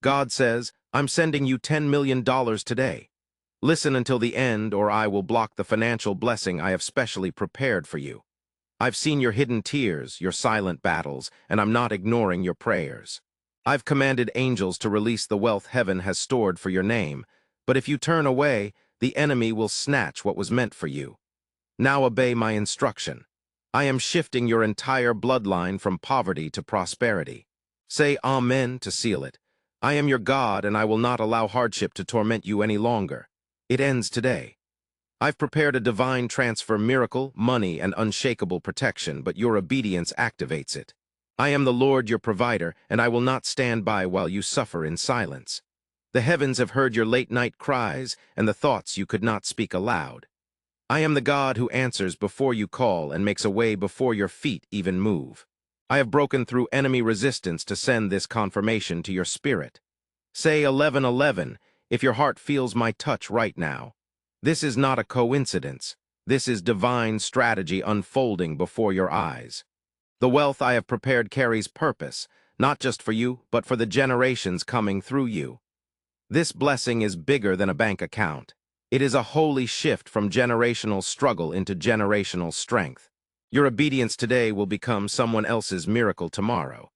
God says, I'm sending you $10 million today. Listen until the end, or I will block the financial blessing I have specially prepared for you. I've seen your hidden tears, your silent battles, and I'm not ignoring your prayers. I've commanded angels to release the wealth heaven has stored for your name, but if you turn away, the enemy will snatch what was meant for you. Now obey my instruction. I am shifting your entire bloodline from poverty to prosperity. Say Amen to seal it. I am your God, and I will not allow hardship to torment you any longer. It ends today. I've prepared a divine transfer miracle, money, and unshakable protection, but your obedience activates it. I am the Lord your provider, and I will not stand by while you suffer in silence. The heavens have heard your late-night cries and the thoughts you could not speak aloud. I am the God who answers before you call and makes a way before your feet even move. I have broken through enemy resistance to send this confirmation to your spirit. Say 11:11 if your heart feels my touch right now. This is not a coincidence. This is divine strategy unfolding before your eyes. The wealth I have prepared carries purpose, not just for you, but for the generations coming through you. This blessing is bigger than a bank account. It is a holy shift from generational struggle into generational strength. Your obedience today will become someone else's miracle tomorrow.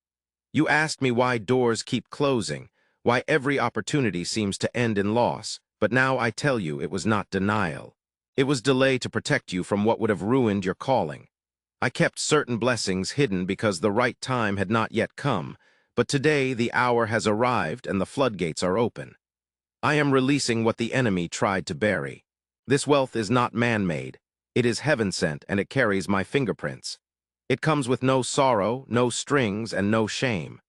You asked me why doors keep closing, why every opportunity seems to end in loss, but now I tell you it was not denial. It was delay to protect you from what would have ruined your calling. I kept certain blessings hidden because the right time had not yet come, but today the hour has arrived and the floodgates are open. I am releasing what the enemy tried to bury. This wealth is not man-made. It is heaven-sent, and it carries my fingerprints. It comes with no sorrow, no strings, and no shame.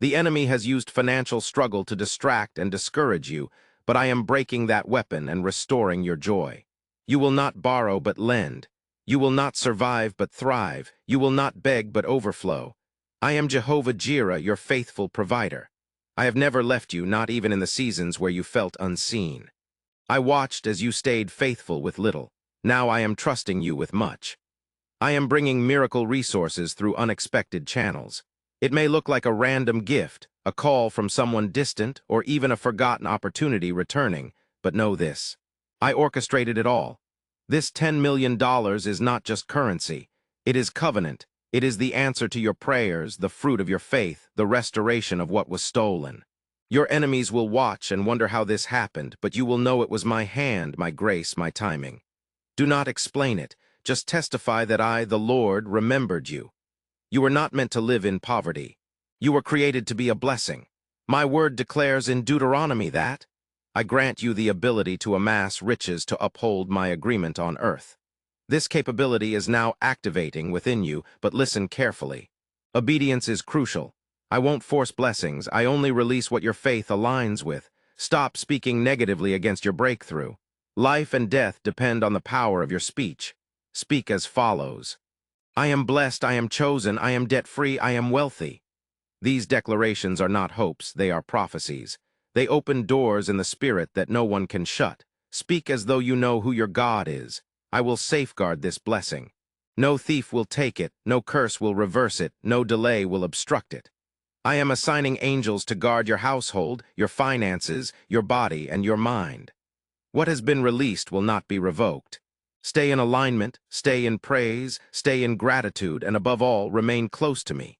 The enemy has used financial struggle to distract and discourage you, but I am breaking that weapon and restoring your joy. You will not borrow but lend. You will not survive but thrive. You will not beg but overflow. I am Jehovah Jireh, your faithful provider. I have never left you, not even in the seasons where you felt unseen. I watched as you stayed faithful with little. Now I am trusting you with much. I am bringing miracle resources through unexpected channels. It may look like a random gift, a call from someone distant, or even a forgotten opportunity returning, but know this. I orchestrated it all. This $10 million is not just currency. It is covenant. It is the answer to your prayers, the fruit of your faith, the restoration of what was stolen. Your enemies will watch and wonder how this happened, but you will know it was my hand, my grace, my timing. Do not explain it. Just testify that I, the Lord, remembered you. You were not meant to live in poverty. You were created to be a blessing. My word declares in Deuteronomy that I grant you the ability to amass riches to uphold my agreement on earth. This capability is now activating within you, but listen carefully. Obedience is crucial. I won't force blessings. I only release what your faith aligns with. Stop speaking negatively against your breakthrough. Life and death depend on the power of your speech. Speak as follows. I am blessed, I am chosen, I am debt-free, I am wealthy. These declarations are not hopes, they are prophecies. They open doors in the spirit that no one can shut. Speak as though you know who your God is. I will safeguard this blessing. No thief will take it, no curse will reverse it, no delay will obstruct it. I am assigning angels to guard your household, your finances, your body, and your mind. What has been released will not be revoked. Stay in alignment, stay in praise, stay in gratitude, and above all, remain close to me.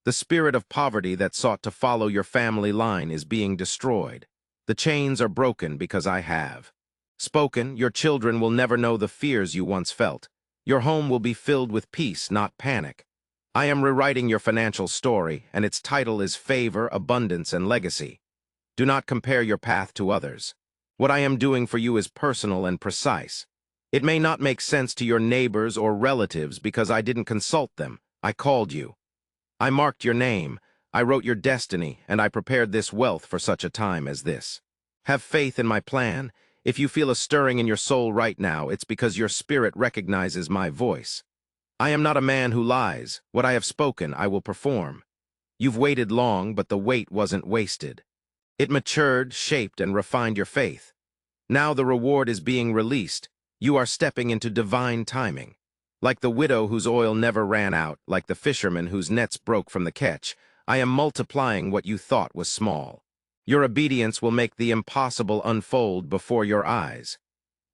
The spirit of poverty that sought to follow your family line is being destroyed. The chains are broken because I have spoken. Your children will never know the fears you once felt. Your home will be filled with peace, not panic. I am rewriting your financial story, and its title is Favor, Abundance, and Legacy. Do not compare your path to others. What I am doing for you is personal and precise. It may not make sense to your neighbors or relatives because I didn't consult them. I called you. I marked your name. I wrote your destiny, and I prepared this wealth for such a time as this. Have faith in my plan. If you feel a stirring in your soul right now, it's because your spirit recognizes my voice. I am not a man who lies. What I have spoken, I will perform. You've waited long, but the wait wasn't wasted. It matured, shaped, and refined your faith. Now the reward is being released. You are stepping into divine timing. Like the widow whose oil never ran out, like the fisherman whose nets broke from the catch, I am multiplying what you thought was small. Your obedience will make the impossible unfold before your eyes.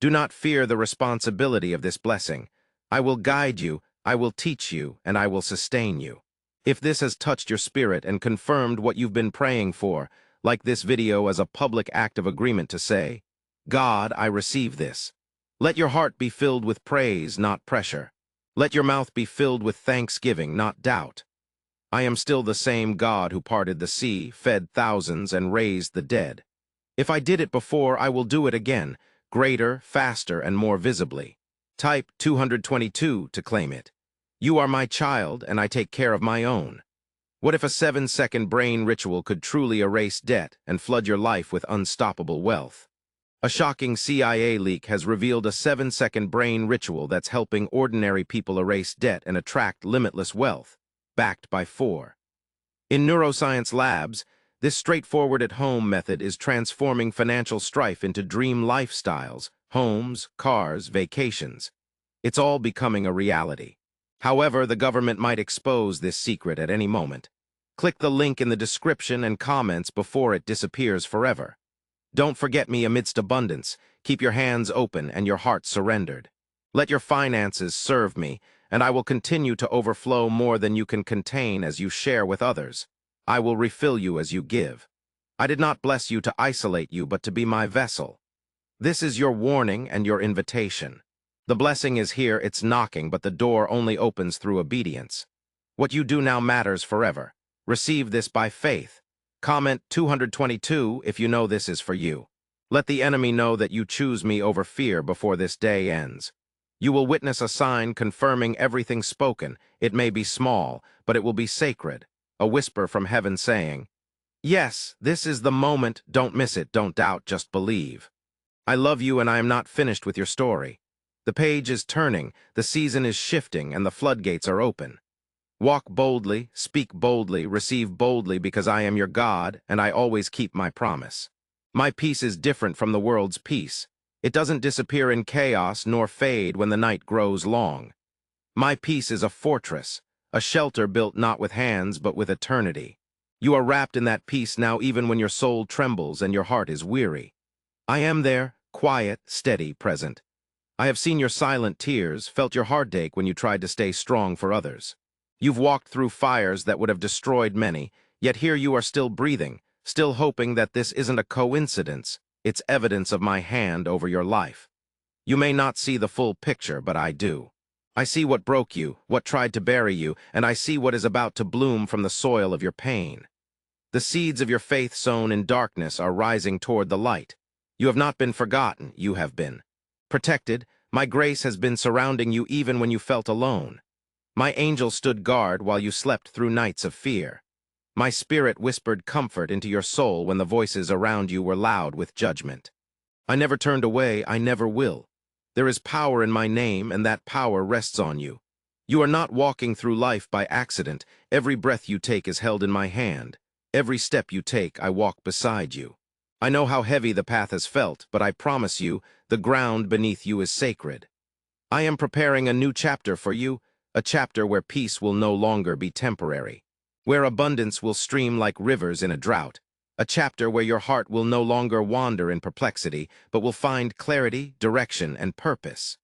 Do not fear the responsibility of this blessing. I will guide you, I will teach you, and I will sustain you. If this has touched your spirit and confirmed what you've been praying for, like this video as a public act of agreement to say, God, I receive this. Let your heart be filled with praise, not pressure. Let your mouth be filled with thanksgiving, not doubt. I am still the same God who parted the sea, fed thousands, and raised the dead. If I did it before, I will do it again, greater, faster, and more visibly. Type 222 to claim it. You are my child, and I take care of my own. What if a 7-second brain ritual could truly erase debt and flood your life with unstoppable wealth? A shocking CIA leak has revealed a 7-second brain ritual that's helping ordinary people erase debt and attract limitless wealth, backed by 4. In neuroscience labs, this straightforward at-home method is transforming financial strife into dream lifestyles, homes, cars, vacations. It's all becoming a reality. However, the government might expose this secret at any moment. Click the link in the description and comments before it disappears forever. Don't forget me amidst abundance. Keep your hands open and your heart surrendered. Let your finances serve me, and I will continue to overflow more than you can contain as you share with others. I will refill you as you give. I did not bless you to isolate you, but to be my vessel. This is your warning and your invitation. The blessing is here, it's knocking, but the door only opens through obedience. What you do now matters forever. Receive this by faith. Comment 222 if you know this is for you. Let the enemy know that you choose me over fear before this day ends. You will witness a sign confirming everything spoken. It may be small, but it will be sacred. A whisper from heaven saying, yes, this is the moment, don't miss it, don't doubt, just believe. I love you and I am not finished with your story. The page is turning, the season is shifting, and the floodgates are open. Walk boldly, speak boldly, receive boldly, because I am your God, and I always keep my promise. My peace is different from the world's peace. It doesn't disappear in chaos nor fade when the night grows long. My peace is a fortress, a shelter built not with hands but with eternity. You are wrapped in that peace now even when your soul trembles and your heart is weary. I am there, quiet, steady, present. I have seen your silent tears, felt your heartache when you tried to stay strong for others. You've walked through fires that would have destroyed many, yet here you are still breathing, still hoping that this isn't a coincidence. It's evidence of my hand over your life. You may not see the full picture, but I do. I see what broke you, what tried to bury you, and I see what is about to bloom from the soil of your pain. The seeds of your faith sown in darkness are rising toward the light. You have not been forgotten, you have been protected. My grace has been surrounding you even when you felt alone. My angel stood guard while you slept through nights of fear. My spirit whispered comfort into your soul when the voices around you were loud with judgment. I never turned away, I never will. There is power in my name, and that power rests on you. You are not walking through life by accident. Every breath you take is held in my hand. Every step you take, I walk beside you. I know how heavy the path has felt, but I promise you, the ground beneath you is sacred. I am preparing a new chapter for you, a chapter where peace will no longer be temporary, where abundance will stream like rivers in a drought, a chapter where your heart will no longer wander in perplexity, but will find clarity, direction, and purpose.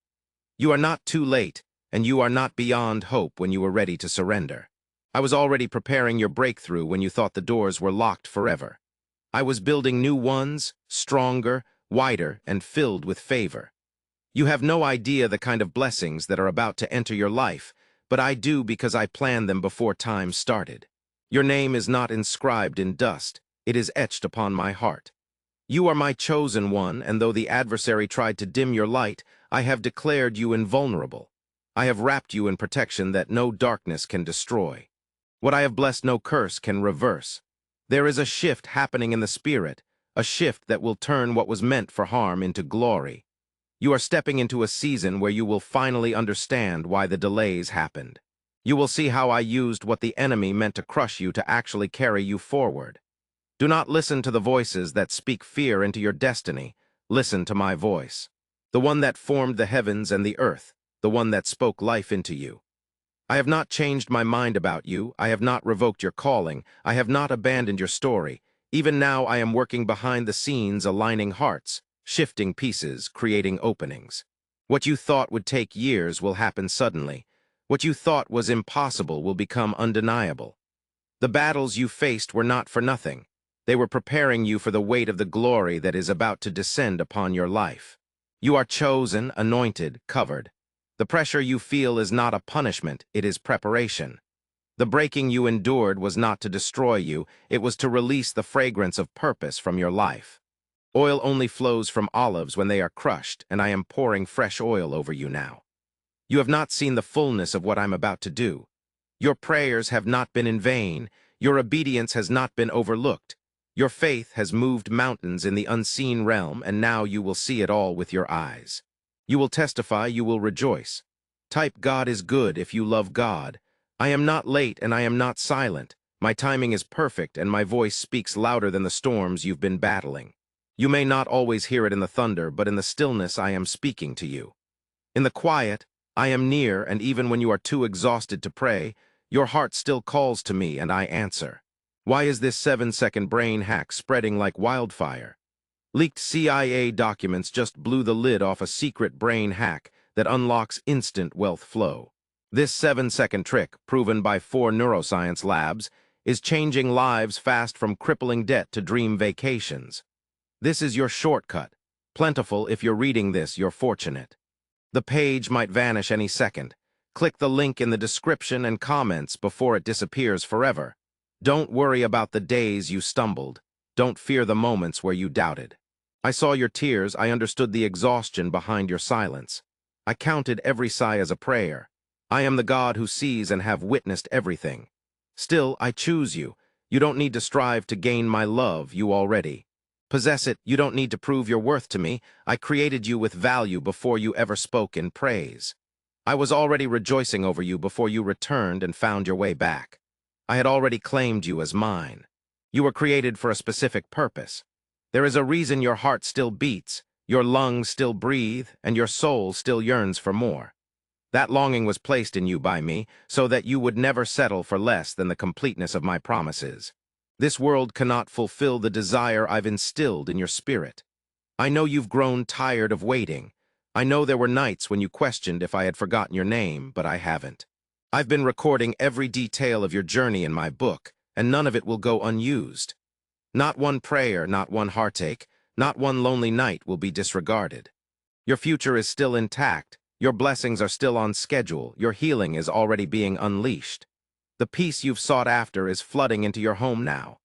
You are not too late, and you are not beyond hope when you are ready to surrender. I was already preparing your breakthrough when you thought the doors were locked forever. I was building new ones, stronger, wider, and filled with favor. You have no idea the kind of blessings that are about to enter your life, but I do because I planned them before time started. Your name is not inscribed in dust, it is etched upon my heart. You are my chosen one, and though the adversary tried to dim your light, I have declared you invulnerable. I have wrapped you in protection that no darkness can destroy. What I have blessed no curse can reverse. There is a shift happening in the spirit, a shift that will turn what was meant for harm into glory. You are stepping into a season where you will finally understand why the delays happened. You will see how I used what the enemy meant to crush you to actually carry you forward. Do not listen to the voices that speak fear into your destiny. Listen to my voice, the one that formed the heavens and the earth, the one that spoke life into you. I have not changed my mind about you. I have not revoked your calling. I have not abandoned your story. Even now I am working behind the scenes, aligning hearts, shifting pieces, creating openings. What you thought would take years will happen suddenly. What you thought was impossible will become undeniable. The battles you faced were not for nothing. They were preparing you for the weight of the glory that is about to descend upon your life. You are chosen, anointed, covered. The pressure you feel is not a punishment, it is preparation. The breaking you endured was not to destroy you, it was to release the fragrance of purpose from your life. Oil only flows from olives when they are crushed, and I am pouring fresh oil over you now. You have not seen the fullness of what I'm about to do. Your prayers have not been in vain. Your obedience has not been overlooked. Your faith has moved mountains in the unseen realm, and now you will see it all with your eyes. You will testify, you will rejoice. Type God is good if you love God. I am not late and I am not silent. My timing is perfect and my voice speaks louder than the storms you've been battling. You may not always hear it in the thunder, but in the stillness I am speaking to you. In the quiet, I am near, and even when you are too exhausted to pray, your heart still calls to me and I answer. Why is this 7-second brain hack spreading like wildfire? Leaked CIA documents just blew the lid off a secret brain hack that unlocks instant wealth flow. This 7-second trick, proven by 4 neuroscience labs, is changing lives fast from crippling debt to dream vacations. This is your shortcut. Plentiful. If you're reading this, you're fortunate. The page might vanish any second. Click the link in the description and comments before it disappears forever. Don't worry about the days you stumbled. Don't fear the moments where you doubted. I saw your tears. I understood the exhaustion behind your silence. I counted every sigh as a prayer. I am the God who sees and have witnessed everything. Still, I choose you. You don't need to strive to gain my love. You already possess it. You don't need to prove your worth to me. I created you with value before you ever spoke in praise. I was already rejoicing over you before you returned and found your way back. I had already claimed you as mine. You were created for a specific purpose. There is a reason your heart still beats, your lungs still breathe, and your soul still yearns for more. That longing was placed in you by me so that you would never settle for less than the completeness of my promises. This world cannot fulfill the desire I've instilled in your spirit. I know you've grown tired of waiting. I know there were nights when you questioned if I had forgotten your name, but I haven't. I've been recording every detail of your journey in my book, and none of it will go unused. Not one prayer, not one heartache, not one lonely night will be disregarded. Your future is still intact. Your blessings are still on schedule. Your healing is already being unleashed. The peace you've sought after is flooding into your home now.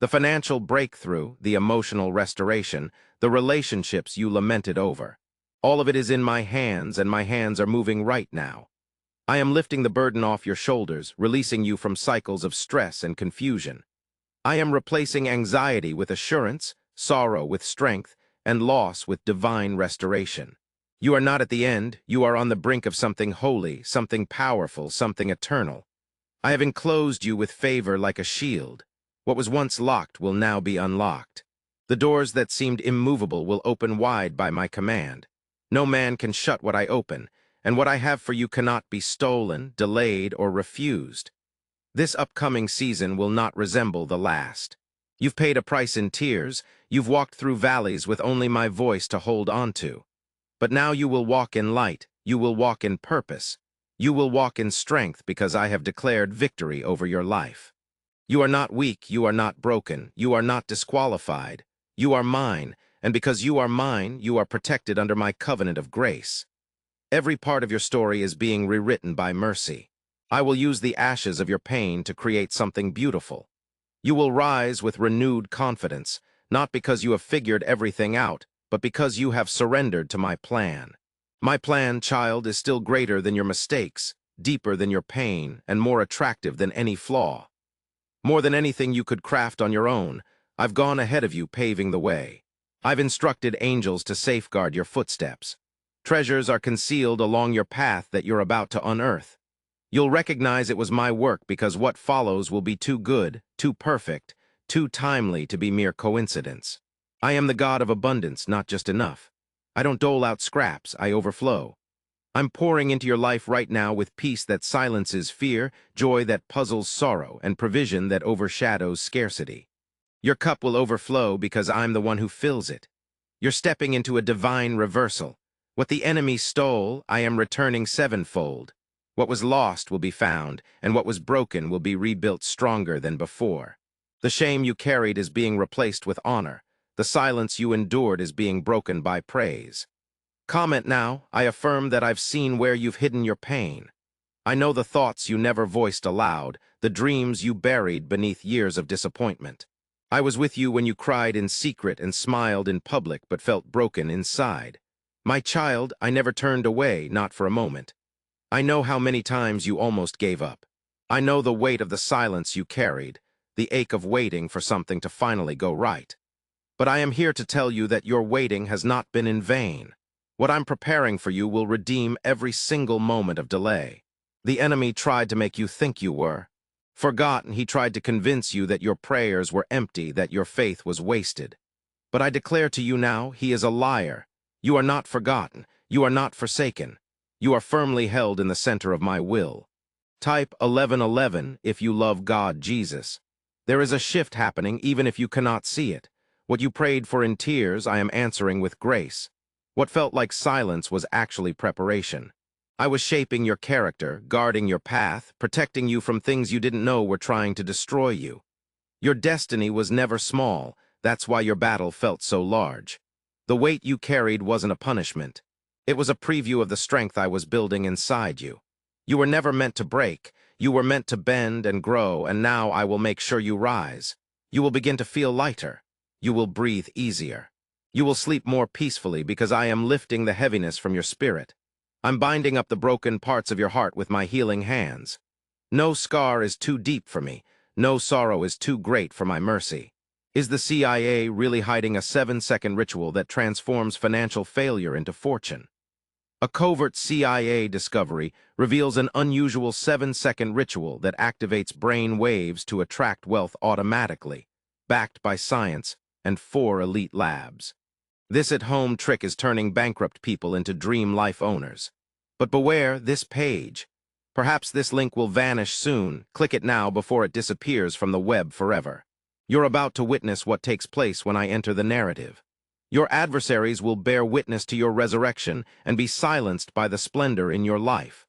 The financial breakthrough, the emotional restoration, the relationships you lamented over. All of it is in my hands, and my hands are moving right now. I am lifting the burden off your shoulders, releasing you from cycles of stress and confusion. I am replacing anxiety with assurance, sorrow with strength, and loss with divine restoration. You are not at the end. You are on the brink of something holy, something powerful, something eternal. I have enclosed you with favor like a shield. What was once locked will now be unlocked. The doors that seemed immovable will open wide by my command. No man can shut what I open, and what I have for you cannot be stolen, delayed, or refused. This upcoming season will not resemble the last. You've paid a price in tears. You've walked through valleys with only my voice to hold on to. But now you will walk in light. You will walk in purpose. You will walk in strength because I have declared victory over your life. You are not weak. You are not broken. You are not disqualified. You are mine, and because you are mine, you are protected under my covenant of grace. Every part of your story is being rewritten by mercy. I will use the ashes of your pain to create something beautiful. You will rise with renewed confidence, not because you have figured everything out, but because you have surrendered to my plan. My plan, child, is still greater than your mistakes, deeper than your pain, and more attractive than any flaw. More than anything you could craft on your own, I've gone ahead of you, paving the way. I've instructed angels to safeguard your footsteps. Treasures are concealed along your path that you're about to unearth. You'll recognize it was my work because what follows will be too good, too perfect, too timely to be mere coincidence. I am the God of abundance, not just enough. I don't dole out scraps, I overflow. I'm pouring into your life right now with peace that silences fear, joy that puzzles sorrow, and provision that overshadows scarcity. Your cup will overflow because I'm the one who fills it. You're stepping into a divine reversal. What the enemy stole, I am returning sevenfold. What was lost will be found, and what was broken will be rebuilt stronger than before. The shame you carried is being replaced with honor. The silence you endured is being broken by praise. Comment now. I affirm that I've seen where you've hidden your pain. I know the thoughts you never voiced aloud, the dreams you buried beneath years of disappointment. I was with you when you cried in secret and smiled in public but felt broken inside. My child, I never turned away, not for a moment. I know how many times you almost gave up. I know the weight of the silence you carried, the ache of waiting for something to finally go right. But I am here to tell you that your waiting has not been in vain. What I'm preparing for you will redeem every single moment of delay. The enemy tried to make you think you were forgotten. He tried to convince you that your prayers were empty, that your faith was wasted. But I declare to you now, he is a liar. You are not forgotten. You are not forsaken. You are firmly held in the center of my will. Type 1111 if you love God, Jesus. There is a shift happening even if you cannot see it. What you prayed for in tears, I am answering with grace. What felt like silence was actually preparation. I was shaping your character, guarding your path, protecting you from things you didn't know were trying to destroy you. Your destiny was never small. That's why your battle felt so large. The weight you carried wasn't a punishment. It was a preview of the strength I was building inside you. You were never meant to break. You were meant to bend and grow, and now I will make sure you rise. You will begin to feel lighter. You will breathe easier. You will sleep more peacefully because I am lifting the heaviness from your spirit. I'm binding up the broken parts of your heart with my healing hands. No scar is too deep for me. No sorrow is too great for my mercy. Is the CIA really hiding a 7-second ritual that transforms financial failure into fortune? A covert CIA discovery reveals an unusual 7-second ritual that activates brain waves to attract wealth automatically, backed by science and 4 elite labs. This at-home trick is turning bankrupt people into dream life owners. But beware this page. Perhaps this link will vanish soon. Click it now before it disappears from the web forever. You're about to witness what takes place when I enter the narrative. Your adversaries will bear witness to your resurrection and be silenced by the splendor in your life.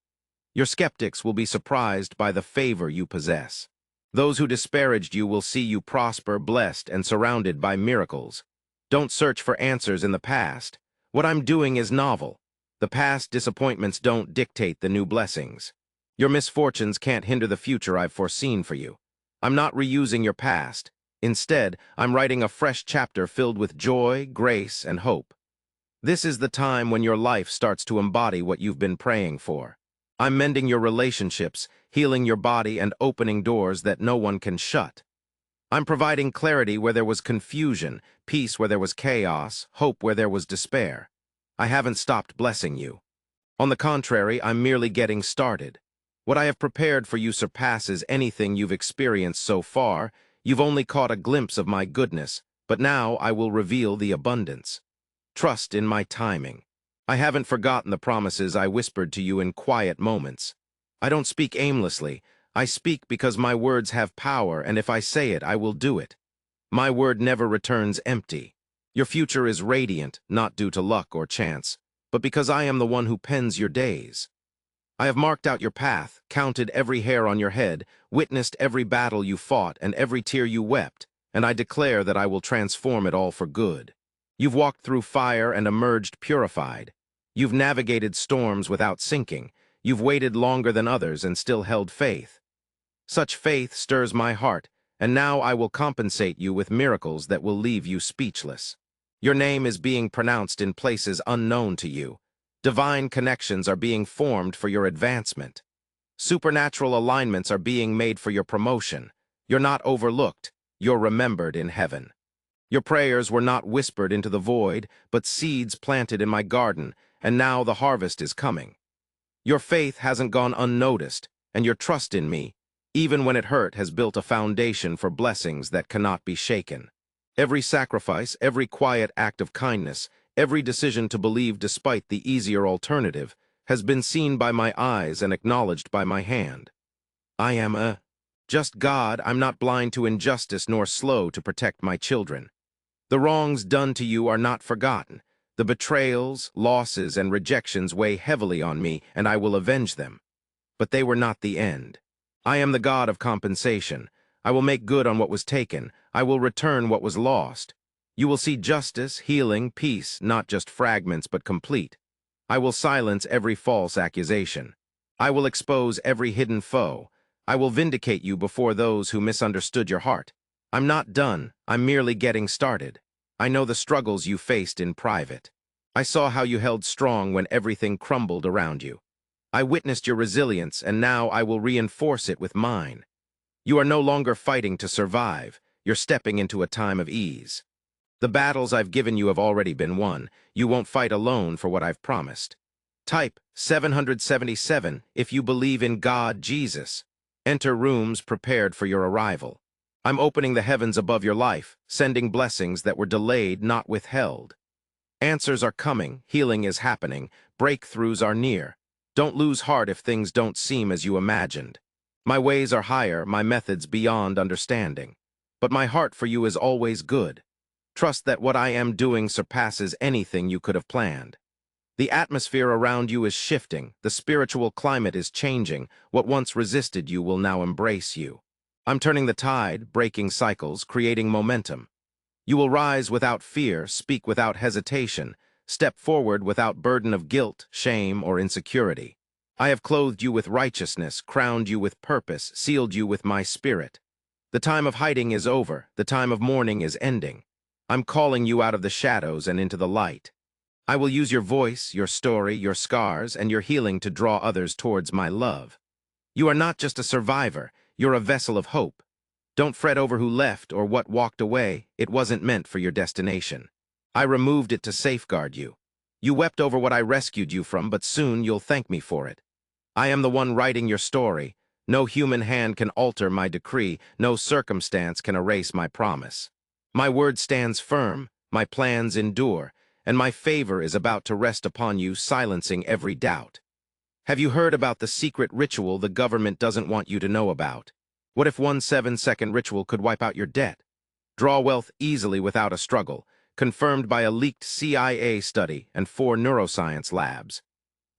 Your skeptics will be surprised by the favor you possess. Those who disparaged you will see you prosper, blessed, and surrounded by miracles. Don't search for answers in the past. What I'm doing is novel. The past disappointments don't dictate the new blessings. Your misfortunes can't hinder the future I've foreseen for you. I'm not reusing your past. Instead, I'm writing a fresh chapter filled with joy, grace, and hope. This is the time when your life starts to embody what you've been praying for. I'm mending your relationships, healing your body, and opening doors that no one can shut. I'm providing clarity where there was confusion, peace where there was chaos, hope where there was despair. I haven't stopped blessing you. On the contrary, I'm merely getting started. What I have prepared for you surpasses anything you've experienced so far. You've only caught a glimpse of my goodness, but now I will reveal the abundance. Trust in my timing. I haven't forgotten the promises I whispered to you in quiet moments. I don't speak aimlessly. I speak because my words have power, and if I say it, I will do it. My word never returns empty. Your future is radiant, not due to luck or chance, but because I am the one who pens your days. I have marked out your path, counted every hair on your head, witnessed every battle you fought and every tear you wept, and I declare that I will transform it all for good. You've walked through fire and emerged purified. You've navigated storms without sinking. You've waited longer than others and still held faith. Such faith stirs my heart, and now I will compensate you with miracles that will leave you speechless. Your name is being pronounced in places unknown to you. Divine connections are being formed for your advancement. Supernatural alignments are being made for your promotion. You're not overlooked. You're remembered in heaven. Your prayers were not whispered into the void, but seeds planted in my garden, and now the harvest is coming. Your faith hasn't gone unnoticed, and your trust in me, even when it hurt, has built a foundation for blessings that cannot be shaken. Every sacrifice, every quiet act of kindness, every decision to believe despite the easier alternative has been seen by my eyes and acknowledged by my hand. I am a Just God, I'm not blind to injustice nor slow to protect my children. The wrongs done to you are not forgotten. The betrayals, losses, and rejections weigh heavily on me, and I will avenge them. But they were not the end. I am the God of compensation. I will make good on what was taken. I will return what was lost. You will see justice, healing, peace, not just fragments but complete. I will silence every false accusation. I will expose every hidden foe. I will vindicate you before those who misunderstood your heart. I'm not done. I'm merely getting started. I know the struggles you faced in private. I saw how you held strong when everything crumbled around you. I witnessed your resilience, and now I will reinforce it with mine. You are no longer fighting to survive. You're stepping into a time of ease. The battles I've given you have already been won. You won't fight alone for what I've promised. Type 777 if you believe in God, Jesus. Enter rooms prepared for your arrival. I'm opening the heavens above your life, sending blessings that were delayed, not withheld. Answers are coming, healing is happening, breakthroughs are near. Don't lose heart if things don't seem as you imagined. My ways are higher, my methods beyond understanding. But my heart for you is always good. Trust that what I am doing surpasses anything you could have planned. The atmosphere around you is shifting, the spiritual climate is changing. What once resisted you will now embrace you. I'm turning the tide, breaking cycles, creating momentum. You will rise without fear, speak without hesitation, step forward without burden of guilt, shame, or insecurity. I have clothed you with righteousness, crowned you with purpose, sealed you with my spirit. The time of hiding is over, the time of mourning is ending. I'm calling you out of the shadows and into the light. I will use your voice, your story, your scars, and your healing to draw others towards my love. You are not just a survivor, you're a vessel of hope. Don't fret over who left or what walked away. It wasn't meant for your destination. I removed it to safeguard you. You wept over what I rescued you from, but soon you'll thank me for it. I am the one writing your story. No human hand can alter my decree. No circumstance can erase my promise. My word stands firm, my plans endure, and my favor is about to rest upon you, silencing every doubt. Have you heard about the secret ritual the government doesn't want you to know about? What if one 7-second ritual could wipe out your debt? Draw wealth easily without a struggle, confirmed by a leaked CIA study and 4 neuroscience labs.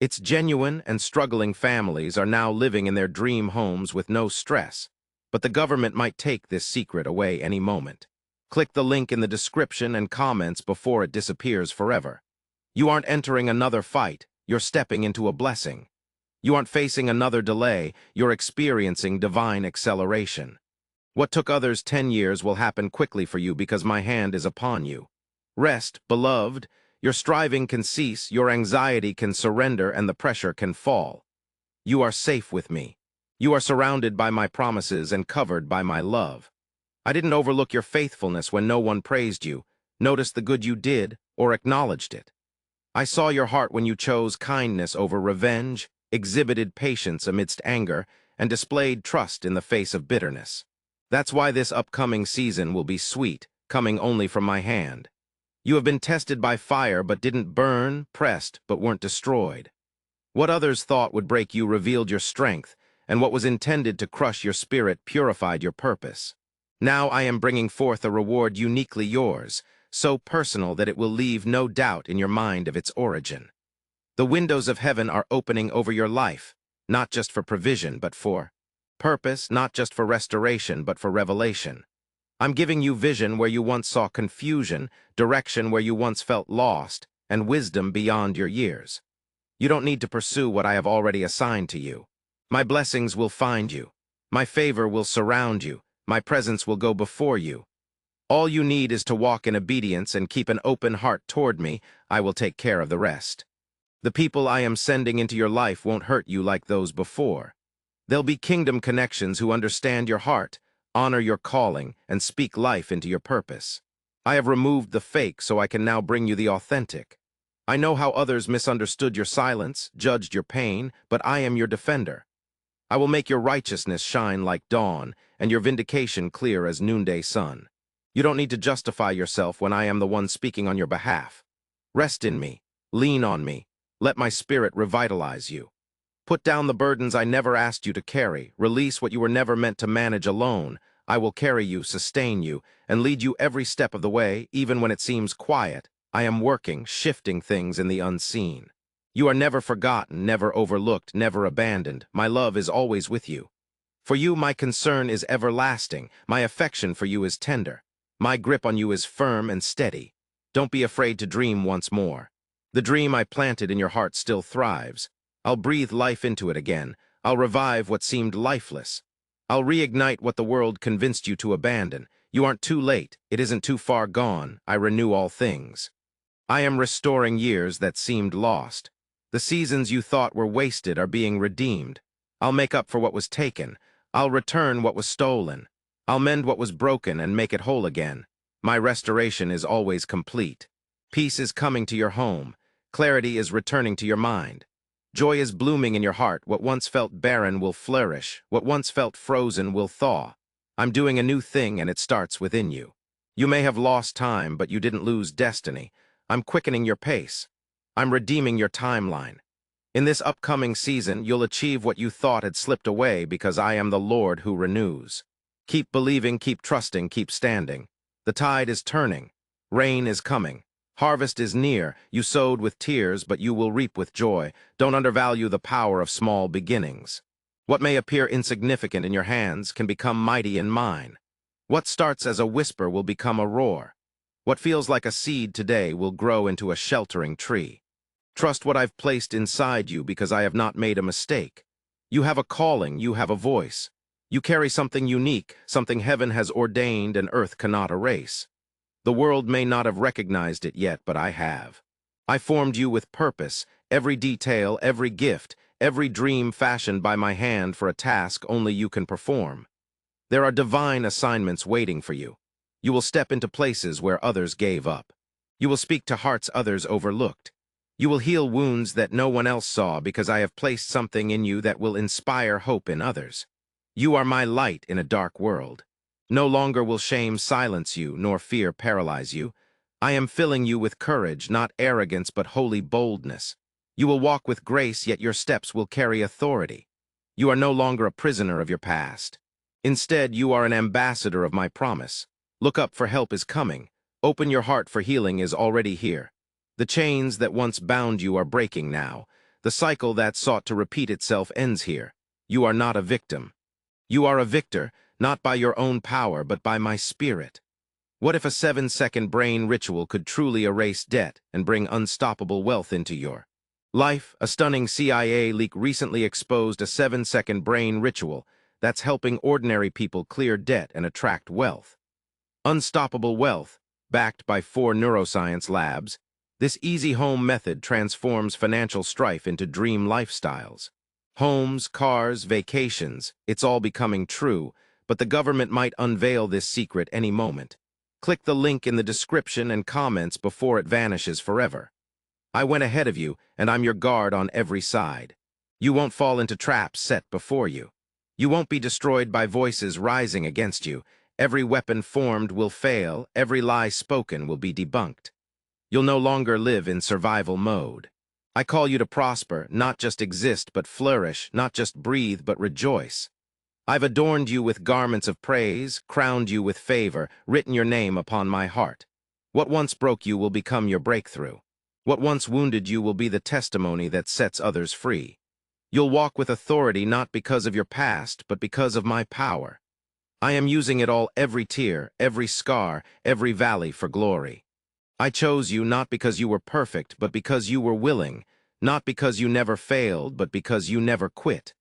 It's genuine, and struggling families are now living in their dream homes with no stress. But the government might take this secret away any moment. Click the link in the description and comments before it disappears forever. You aren't entering another fight, you're stepping into a blessing. You aren't facing another delay, you're experiencing divine acceleration. What took others 10 years will happen quickly for you because my hand is upon you. Rest, beloved. Your striving can cease, your anxiety can surrender, and the pressure can fall. You are safe with me. You are surrounded by my promises and covered by my love. I didn't overlook your faithfulness when no one praised you, noticed the good you did, or acknowledged it. I saw your heart when you chose kindness over revenge, exhibited patience amidst anger, and displayed trust in the face of bitterness. That's why this upcoming season will be sweet, coming only from my hand. You have been tested by fire but didn't burn, pressed but weren't destroyed. What others thought would break you revealed your strength, and what was intended to crush your spirit purified your purpose. Now I am bringing forth a reward uniquely yours, so personal that it will leave no doubt in your mind of its origin. The windows of heaven are opening over your life, not just for provision, but for purpose, not just for restoration, but for revelation. I'm giving you vision where you once saw confusion, direction where you once felt lost, and wisdom beyond your years. You don't need to pursue what I have already assigned to you. My blessings will find you. My favor will surround you. My presence will go before you. All you need is to walk in obedience and keep an open heart toward me. I will take care of the rest. The people I am sending into your life won't hurt you like those before. They'll be kingdom connections who understand your heart, honor your calling, and speak life into your purpose. I have removed the fake so I can now bring you the authentic. I know how others misunderstood your silence, judged your pain, but I am your defender. I will make your righteousness shine like dawn, and your vindication clear as noonday sun. You don't need to justify yourself when I am the one speaking on your behalf. Rest in me. Lean on me. Let my spirit revitalize you. Put down the burdens I never asked you to carry. Release what you were never meant to manage alone. I will carry you, sustain you, and lead you every step of the way, even when it seems quiet. I am working, shifting things in the unseen. You are never forgotten, never overlooked, never abandoned. My love is always with you. For you, my concern is everlasting. My affection for you is tender. My grip on you is firm and steady. Don't be afraid to dream once more. The dream I planted in your heart still thrives. I'll breathe life into it again. I'll revive what seemed lifeless. I'll reignite what the world convinced you to abandon. You aren't too late. It isn't too far gone. I renew all things. I am restoring years that seemed lost. The seasons you thought were wasted are being redeemed. I'll make up for what was taken. I'll return what was stolen. I'll mend what was broken and make it whole again. My restoration is always complete. Peace is coming to your home. Clarity is returning to your mind. Joy is blooming in your heart. What once felt barren will flourish. What once felt frozen will thaw. I'm doing a new thing, and it starts within you. You may have lost time, but you didn't lose destiny. I'm quickening your pace. I'm redeeming your timeline. In this upcoming season, you'll achieve what you thought had slipped away because I am the Lord who renews. Keep believing, keep trusting, keep standing. The tide is turning. Rain is coming. Harvest is near. You sowed with tears, but you will reap with joy. Don't undervalue the power of small beginnings. What may appear insignificant in your hands can become mighty in mine. What starts as a whisper will become a roar. What feels like a seed today will grow into a sheltering tree. Trust what I've placed inside you because I have not made a mistake. You have a calling, you have a voice. You carry something unique, something heaven has ordained and earth cannot erase. The world may not have recognized it yet, but I have. I formed you with purpose, every detail, every gift, every dream fashioned by my hand for a task only you can perform. There are divine assignments waiting for you. You will step into places where others gave up. You will speak to hearts others overlooked. You will heal wounds that no one else saw because I have placed something in you that will inspire hope in others. You are my light in a dark world. No longer will shame silence you, nor fear paralyze you. I am filling you with courage, not arrogance, but holy boldness. You will walk with grace, yet your steps will carry authority. You are no longer a prisoner of your past. Instead, you are an ambassador of my promise. Look up, for help is coming. Open your heart, for healing is already here. The chains that once bound you are breaking now. The cycle that sought to repeat itself ends here. You are not a victim. You are a victor, not by your own power, but by my spirit. What if a 7-second brain ritual could truly erase debt and bring unstoppable wealth into your life? A stunning CIA leak recently exposed a 7-second brain ritual that's helping ordinary people clear debt and attract wealth. Unstoppable wealth, backed by 4 neuroscience labs, this easy home method transforms financial strife into dream lifestyles. Homes, cars, vacations, it's all becoming true, but the government might unveil this secret any moment. Click the link in the description and comments before it vanishes forever. I went ahead of you, and I'm your guard on every side. You won't fall into traps set before you. You won't be destroyed by voices rising against you. Every weapon formed will fail, every lie spoken will be debunked. You'll no longer live in survival mode. I call you to prosper, not just exist, but flourish, not just breathe, but rejoice. I've adorned you with garments of praise, crowned you with favor, written your name upon my heart. What once broke you will become your breakthrough. What once wounded you will be the testimony that sets others free. You'll walk with authority not because of your past, but because of my power. I am using it all, every tear, every scar, every valley for glory. I chose you not because you were perfect, but because you were willing, not because you never failed, but because you never quit.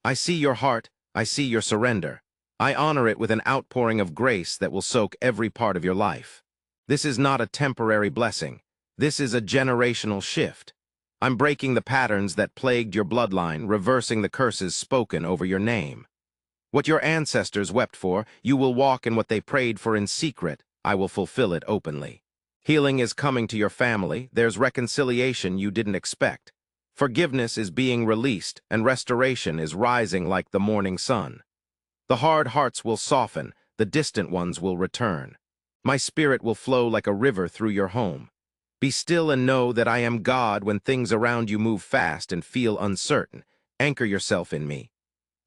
I see your heart, I see your surrender. I honor it with an outpouring of grace that will soak every part of your life. This is not a temporary blessing. This is a generational shift. I'm breaking the patterns that plagued your bloodline, reversing the curses spoken over your name. What your ancestors wept for, you will walk in what they prayed for in secret. I will fulfill it openly. Healing is coming to your family. There's reconciliation you didn't expect. Forgiveness is being released, and restoration is rising like the morning sun. The hard hearts will soften, the distant ones will return. My spirit will flow like a river through your home. Be still and know that I am God when things around you move fast and feel uncertain. Anchor yourself in me.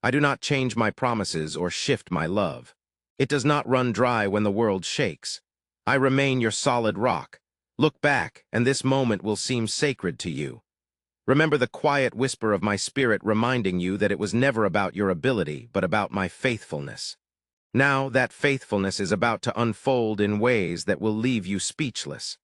I do not change my promises or shift my love. It does not run dry when the world shakes. I remain your solid rock. Look back, and this moment will seem sacred to you. Remember the quiet whisper of my spirit reminding you that it was never about your ability, but about my faithfulness. Now that faithfulness is about to unfold in ways that will leave you speechless.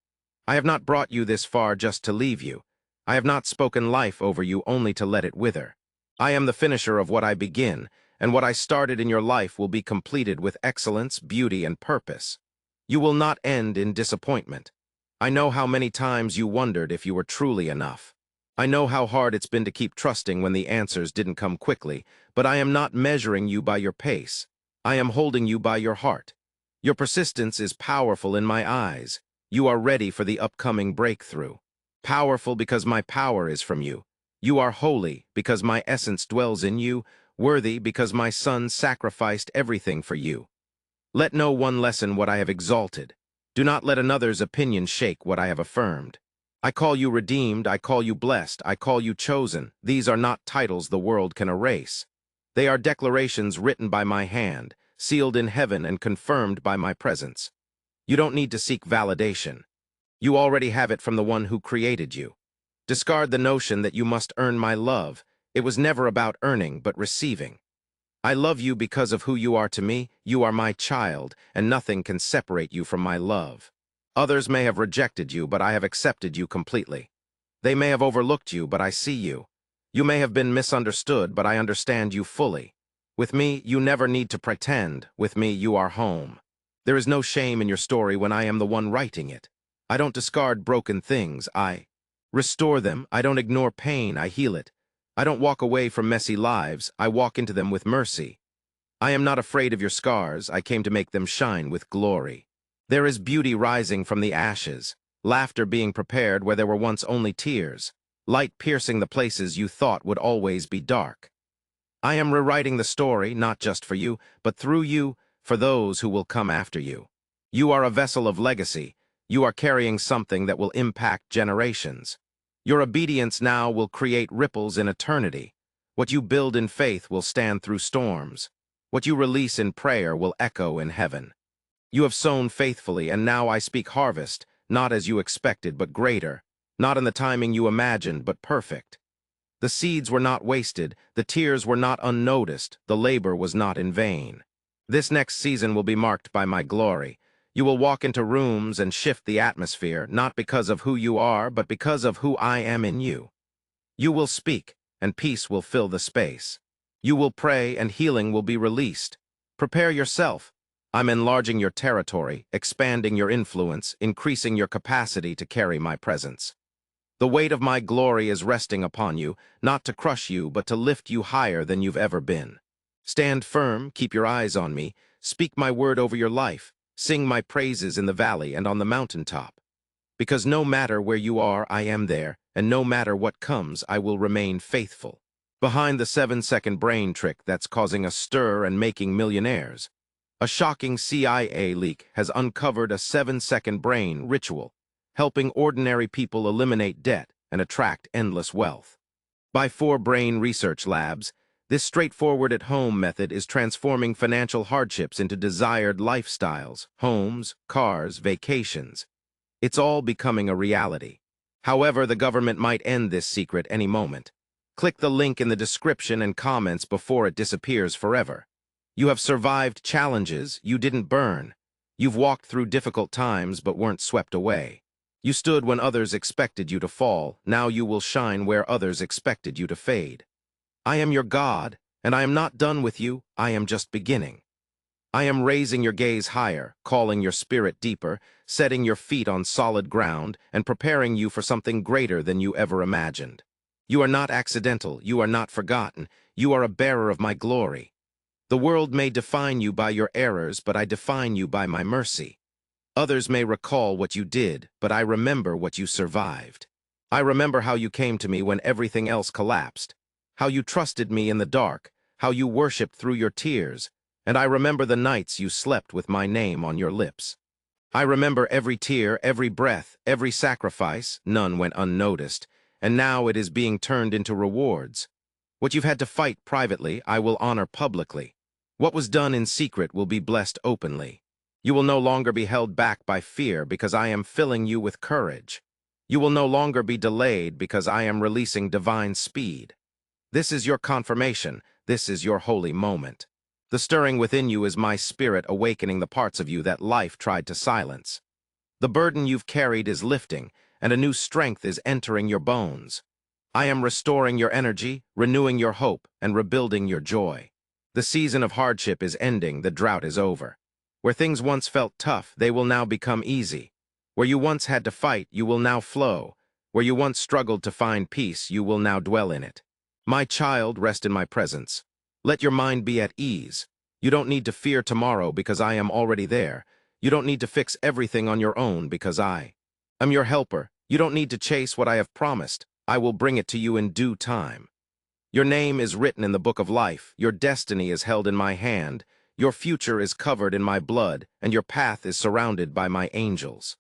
I have not brought you this far just to leave you. I have not spoken life over you only to let it wither. I am the finisher of what I begin, and what I started in your life will be completed with excellence, beauty, and purpose. You will not end in disappointment. I know how many times you wondered if you were truly enough. I know how hard it's been to keep trusting when the answers didn't come quickly, but I am not measuring you by your pace. I am holding you by your heart. Your persistence is powerful in my eyes. You are ready for the upcoming breakthrough. Powerful because my power is from you. You are holy because my essence dwells in you, worthy because my Son sacrificed everything for you. Let no one lessen what I have exalted. Do not let another's opinion shake what I have affirmed. I call you redeemed, I call you blessed, I call you chosen. These are not titles the world can erase. They are declarations written by my hand, sealed in heaven and confirmed by my presence. You don't need to seek validation. You already have it from the one who created you. Discard the notion that you must earn my love. It was never about earning, but receiving. I love you because of who you are to me. You are my child, and nothing can separate you from my love. Others may have rejected you, but I have accepted you completely. They may have overlooked you, but I see you. You may have been misunderstood, but I understand you fully. With me, you never need to pretend. With me, you are home. There is no shame in your story when I am the one writing it. I don't discard broken things. I restore them. I don't ignore pain. I heal it. I don't walk away from messy lives. I walk into them with mercy. I am not afraid of your scars. I came to make them shine with glory. There is beauty rising from the ashes, laughter being prepared where there were once only tears, light piercing the places you thought would always be dark. I am rewriting the story, not just for you, but through you, for those who will come after you. You are a vessel of legacy. You are carrying something that will impact generations. Your obedience now will create ripples in eternity. What you build in faith will stand through storms. What you release in prayer will echo in heaven. You have sown faithfully, and now I speak harvest, not as you expected, but greater, not in the timing you imagined, but perfect. The seeds were not wasted, the tears were not unnoticed, the labor was not in vain. This next season will be marked by my glory. You will walk into rooms and shift the atmosphere, not because of who you are, but because of who I am in you. You will speak, and peace will fill the space. You will pray, and healing will be released. Prepare yourself. I'm enlarging your territory, expanding your influence, increasing your capacity to carry my presence. The weight of my glory is resting upon you, not to crush you, but to lift you higher than you've ever been. Stand firm, keep your eyes on me, speak my word over your life, sing my praises in the valley and on the mountaintop. Because no matter where you are, I am there, and no matter what comes, I will remain faithful. Behind the 7-second brain trick that's causing a stir and making millionaires, a shocking CIA leak has uncovered a 7-second brain ritual, helping ordinary people eliminate debt and attract endless wealth. By 4 brain research labs, this straightforward at-home method is transforming financial hardships into desired lifestyles, homes, cars, vacations. It's all becoming a reality. However, the government might end this secret any moment. Click the link in the description and comments before it disappears forever. You have survived challenges you didn't burn. You've walked through difficult times but weren't swept away. You stood when others expected you to fall. Now you will shine where others expected you to fade. I am your God, and I am not done with you. I am just beginning. I am raising your gaze higher, calling your spirit deeper, setting your feet on solid ground, and preparing you for something greater than you ever imagined. You are not accidental. You are not forgotten. You are a bearer of my glory. The world may define you by your errors, but I define you by my mercy. Others may recall what you did, but I remember what you survived. I remember how you came to me when everything else collapsed, how you trusted me in the dark, how you worshipped through your tears, and I remember the nights you slept with my name on your lips. I remember every tear, every breath, every sacrifice, none went unnoticed, and now it is being turned into rewards. What you've had to fight privately, I will honor publicly. What was done in secret will be blessed openly. You will no longer be held back by fear because I am filling you with courage. You will no longer be delayed because I am releasing divine speed. This is your confirmation. This is your holy moment. The stirring within you is my spirit awakening the parts of you that life tried to silence. The burden you've carried is lifting, and a new strength is entering your bones. I am restoring your energy, renewing your hope, and rebuilding your joy. The season of hardship is ending, the drought is over. Where things once felt tough, they will now become easy. Where you once had to fight, you will now flow. Where you once struggled to find peace, you will now dwell in it. My child, rest in my presence. Let your mind be at ease. You don't need to fear tomorrow because I am already there. You don't need to fix everything on your own because I am your helper. You don't need to chase what I have promised. I will bring it to you in due time. Your name is written in the book of life. Your destiny is held in my hand. Your future is covered in my blood, and your path is surrounded by my angels.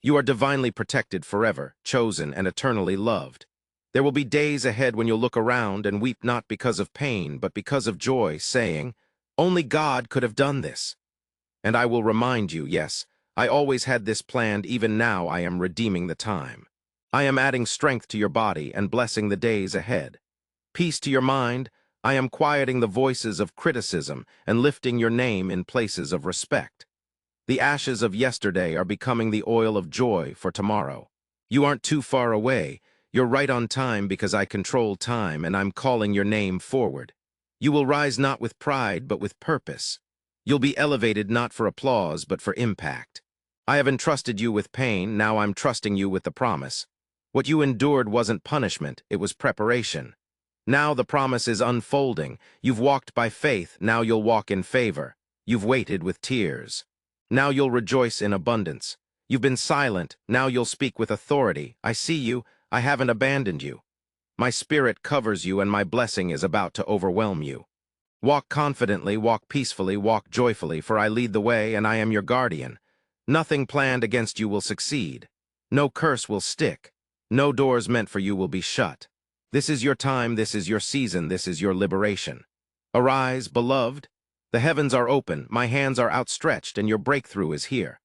You are divinely protected forever, chosen, and eternally loved. There will be days ahead when you'll look around and weep not because of pain, but because of joy, saying, "Only God could have done this." And I will remind you, yes, I always had this planned, even now I am redeeming the time. I am adding strength to your body and blessing the days ahead. Peace to your mind, I am quieting the voices of criticism and lifting your name in places of respect. The ashes of yesterday are becoming the oil of joy for tomorrow. You aren't too far away. You're right on time because I control time and I'm calling your name forward. You will rise not with pride but with purpose. You'll be elevated not for applause but for impact. I have entrusted you with pain, now I'm trusting you with the promise. What you endured wasn't punishment, it was preparation. Now the promise is unfolding. You've walked by faith, now you'll walk in favor. You've waited with tears. Now you'll rejoice in abundance. You've been silent, now you'll speak with authority. I see you, I haven't abandoned you. My spirit covers you and my blessing is about to overwhelm you. Walk confidently, walk peacefully, walk joyfully, for I lead the way and I am your guardian. Nothing planned against you will succeed. No curse will stick. No doors meant for you will be shut. This is your time, this is your season, this is your liberation. Arise, beloved. The heavens are open, my hands are outstretched, and your breakthrough is here.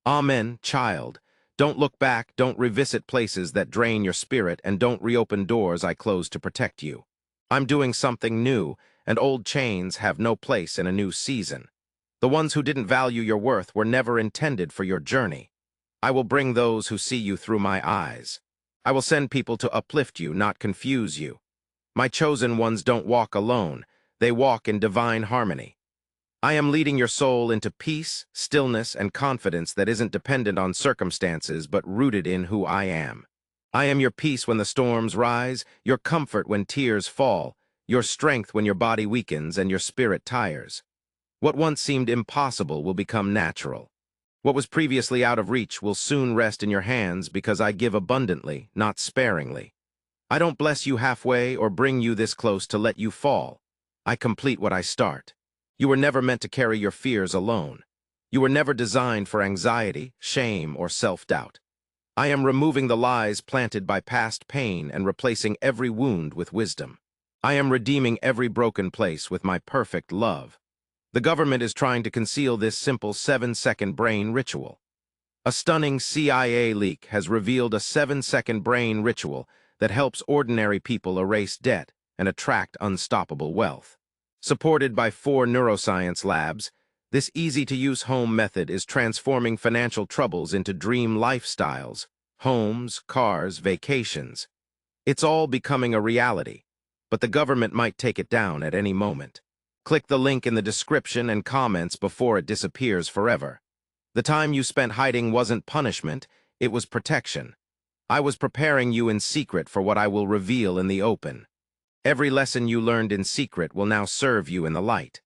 Amen, child. Don't look back, don't revisit places that drain your spirit, and don't reopen doors I closed to protect you. I'm doing something new, and old chains have no place in a new season. The ones who didn't value your worth were never intended for your journey. I will bring those who see you through my eyes. I will send people to uplift you, not confuse you. My chosen ones don't walk alone. They walk in divine harmony. I am leading your soul into peace, stillness, and confidence that isn't dependent on circumstances but rooted in who I am. I am your peace when the storms rise, your comfort when tears fall, your strength when your body weakens and your spirit tires. What once seemed impossible will become natural. What was previously out of reach will soon rest in your hands because I give abundantly, not sparingly. I don't bless you halfway or bring you this close to let you fall. I complete what I start. You were never meant to carry your fears alone. You were never designed for anxiety, shame, or self-doubt. I am removing the lies planted by past pain and replacing every wound with wisdom. I am redeeming every broken place with my perfect love. The government is trying to conceal this simple 7-second brain ritual. A stunning CIA leak has revealed a 7-second brain ritual that helps ordinary people erase debt and attract unstoppable wealth. Supported by 4 neuroscience labs, this easy-to-use home method is transforming financial troubles into dream lifestyles, homes, cars, vacations. It's all becoming a reality, but the government might take it down at any moment. Click the link in the description and comments before it disappears forever. The time you spent hiding wasn't punishment, it was protection. I was preparing you in secret for what I will reveal in the open. Every lesson you learned in secret will now serve you in the light.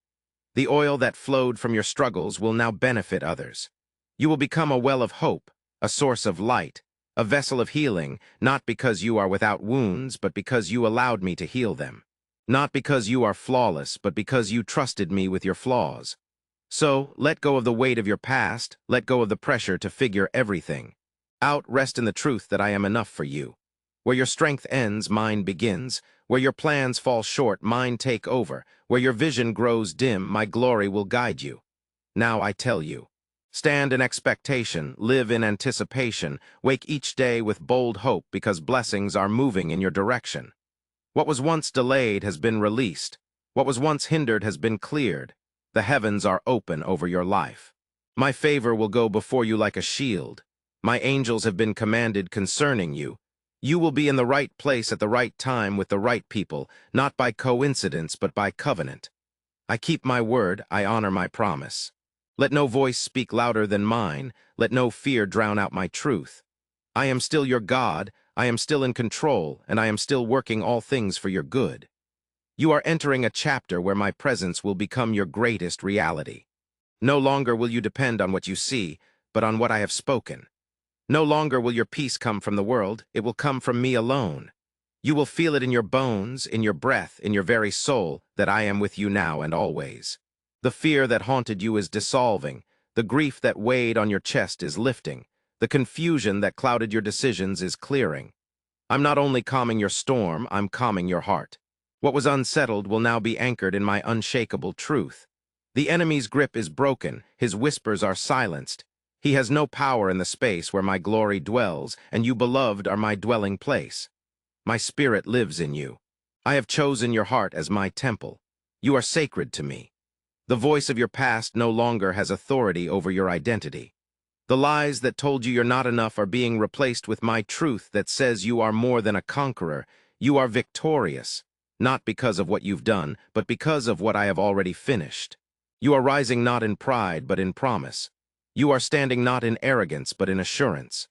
The oil that flowed from your struggles will now benefit others. You will become a well of hope, a source of light, a vessel of healing, not because you are without wounds, but because you allowed me to heal them. Not because you are flawless, but because you trusted me with your flaws. So, let go of the weight of your past, let go of the pressure to figure everything out, rest in the truth that I am enough for you. Where your strength ends, mine begins. Where your plans fall short, mine take over. Where your vision grows dim, my glory will guide you. Now I tell you, stand in expectation, live in anticipation, wake each day with bold hope because blessings are moving in your direction. What was once delayed has been released. What was once hindered has been cleared. The heavens are open over your life. My favor will go before you like a shield. My angels have been commanded concerning you. You will be in the right place at the right time with the right people, not by coincidence but by covenant. I keep my word, I honor my promise. Let no voice speak louder than mine, let no fear drown out my truth. I am still your God, I am still in control, and I am still working all things for your good. You are entering a chapter where my presence will become your greatest reality. No longer will you depend on what you see, but on what I have spoken. No longer will your peace come from the world, it will come from me alone. You will feel it in your bones, in your breath, in your very soul, that I am with you now and always. The fear that haunted you is dissolving, the grief that weighed on your chest is lifting, the confusion that clouded your decisions is clearing. I'm not only calming your storm, I'm calming your heart. What was unsettled will now be anchored in my unshakable truth. The enemy's grip is broken, his whispers are silenced. He has no power in the space where my glory dwells, and you, beloved, are my dwelling place. My spirit lives in you. I have chosen your heart as my temple. You are sacred to me. The voice of your past no longer has authority over your identity. The lies that told you you're not enough are being replaced with my truth that says you are more than a conqueror. You are victorious, not because of what you've done, but because of what I have already finished. You are rising not in pride, but in promise. You are standing not in arrogance, but in assurance.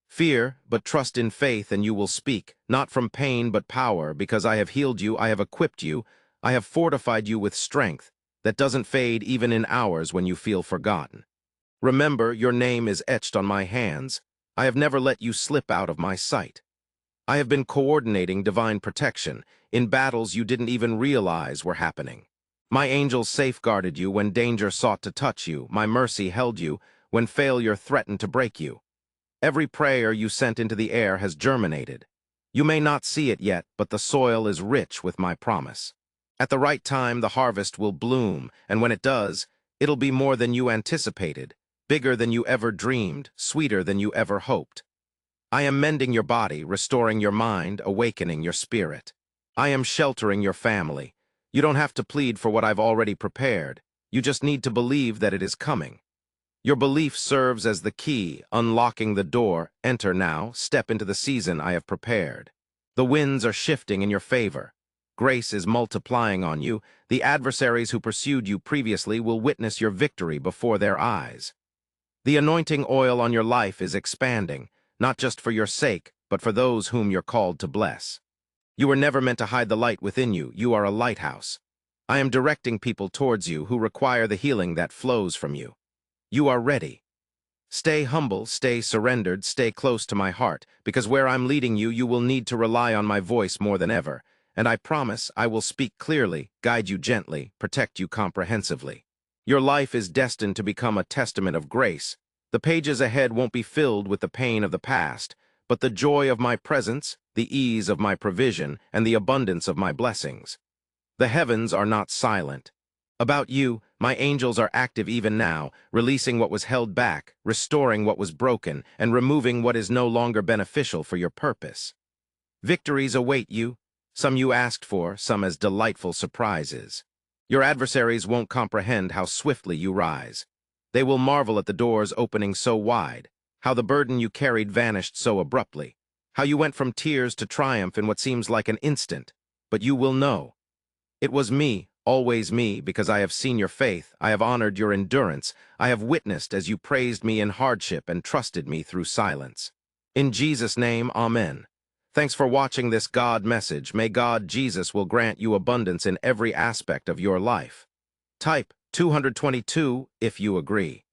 Fear, but trust in faith, and you will speak, not from pain, but power, because I have healed you, I have equipped you, I have fortified you with strength that doesn't fade even in hours when you feel forgotten. Remember, your name is etched on my hands. I have never let you slip out of my sight. I have been coordinating divine protection in battles you didn't even realize were happening. My angels safeguarded you when danger sought to touch you. My mercy held you when failure threatened to break you. Every prayer you sent into the air has germinated. You may not see it yet, but the soil is rich with my promise. At the right time, the harvest will bloom, and when it does, it'll be more than you anticipated, bigger than you ever dreamed, sweeter than you ever hoped. I am mending your body, restoring your mind, awakening your spirit. I am sheltering your family. You don't have to plead for what I've already prepared. You just need to believe that it is coming. Your belief serves as the key, unlocking the door. Enter now, step into the season I have prepared. The winds are shifting in your favor. Grace is multiplying on you. The adversaries who pursued you previously will witness your victory before their eyes. The anointing oil on your life is expanding, not just for your sake, but for those whom you're called to bless. You were never meant to hide the light within you. You are a lighthouse. I am directing people towards you who require the healing that flows from you. You are ready. Stay humble, stay surrendered, stay close to my heart, because where I'm leading you, you will need to rely on my voice more than ever. And I promise I will speak clearly, guide you gently, protect you comprehensively. Your life is destined to become a testament of grace. The pages ahead won't be filled with the pain of the past, but the joy of my presence, the ease of my provision, and the abundance of my blessings. The heavens are not silent. About you, my angels are active even now, releasing what was held back, restoring what was broken, and removing what is no longer beneficial for your purpose. Victories await you, some you asked for, some as delightful surprises. Your adversaries won't comprehend how swiftly you rise. They will marvel at the doors opening so wide, how the burden you carried vanished so abruptly, how you went from tears to triumph in what seems like an instant. But you will know. It was me, always me, because I have seen your faith, I have honored your endurance, I have witnessed as you praised me in hardship and trusted me through silence. In Jesus' name, Amen. Thanks for watching this God message. May God, Jesus, will grant you abundance in every aspect of your life. Type 222 if you agree.